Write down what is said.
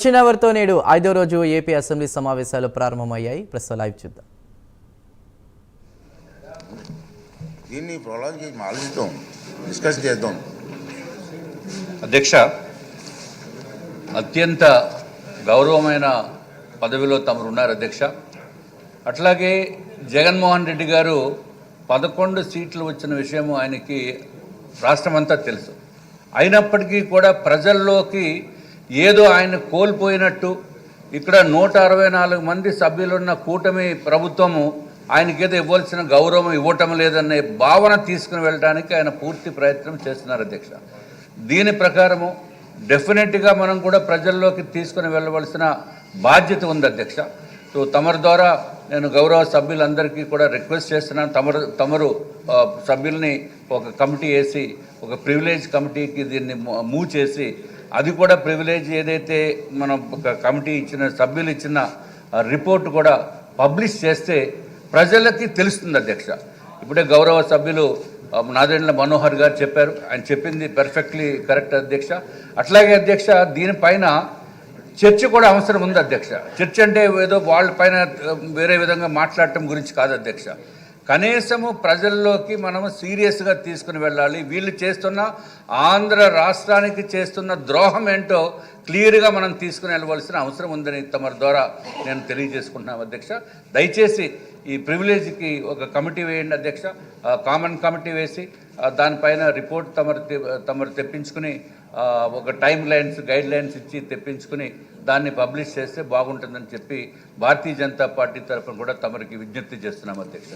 చిన్నవర్తో నేడు 5వ రోజు ఏపీ అసెంబ్లీ సమావేశాలు ప్రారంభమయ్యాయి. ప్రస్తుతం లైవ్ చూద్దాం. దీన్ని ప్రొలాంగ్ చేసి ఆలోచిద్దాం, డిస్కస్ చేద్దాం. అధ్యక్ష, అత్యంత గౌరవమైన పదవిలో తమరు ఉన్నారు అధ్యక్ష. అట్లాగే జగన్మోహన్ రెడ్డి గారు 11 సీట్లు వచ్చిన విషయం ఆయనకి రాష్ట్రమంతా తెలుసు. అయినప్పటికీ కూడా ప్రజల్లోకి ఏదో ఆయన కోల్పోయినట్టు, ఇక్కడ 164 మంది సభ్యులున్న కూటమి ప్రభుత్వము ఆయనకేదో ఇవ్వాల్సిన గౌరవం ఇవ్వటం లేదనే భావన తీసుకుని వెళ్ళడానికి ఆయన పూర్తి ప్రయత్నం చేస్తున్నారు అధ్యక్ష. దీని ప్రకారము డెఫినెట్గా మనం కూడా ప్రజల్లోకి తీసుకుని వెళ్ళవలసిన బాధ్యత ఉంది అధ్యక్ష. సో తమరి ద్వారా నేను గౌరవ సభ్యులందరికీ కూడా రిక్వెస్ట్ చేస్తున్నాను, తమరు సభ్యుల్ని ఒక కమిటీ వేసి, ఒక ప్రివిలేజ్ కమిటీకి దీన్ని మూవ్ చేసి, అది కూడా ప్రివిలేజ్ ఏదైతే మనం ఒక కమిటీ ఇచ్చిన సభ్యులు ఇచ్చిన రిపోర్ట్ కూడా పబ్లిష్ చేస్తే ప్రజలకి తెలుస్తుంది అధ్యక్ష. ఇప్పుడే గౌరవ సభ్యులు నాదెండ్ల మనోహర్ గారు చెప్పారు, ఆయన చెప్పింది పర్ఫెక్ట్లీ కరెక్ట్ అధ్యక్ష. అట్లాగే అధ్యక్ష, దీనిపైన చర్చ కూడా అవసరం ఉంది అధ్యక్ష. చర్చ అంటే ఏదో వాళ్ళ పైన వేరే విధంగా మాట్లాడటం గురించి కాదు అధ్యక్ష. కనీసము ప్రజల్లోకి మనము సీరియస్గా తీసుకుని వెళ్ళాలి. వీళ్ళు చేస్తున్న ఆంధ్ర రాష్ట్రానికి చేస్తున్న ద్రోహం ఏంటో క్లియర్గా మనం తీసుకుని వెళ్ళవలసిన అవసరం ఉందని తమరి ద్వారా నేను తెలియజేసుకుంటున్నాను అధ్యక్ష. దయచేసి ఈ ప్రివిలేజ్కి ఒక కమిటీ వేయండి అధ్యక్ష, కామన్ కమిటీ వేసి దానిపైన రిపోర్ట్ తమరు తెప్పించుకుని ఒక టైం లైన్స్, గైడ్ లైన్స్ ఇచ్చి తెప్పించుకుని దాన్ని పబ్లిష్ చేస్తే బాగుంటుందని చెప్పి భారతీయ జనతా పార్టీ తరఫున కూడా తమరికి విజ్ఞప్తి చేస్తున్నాం అధ్యక్ష.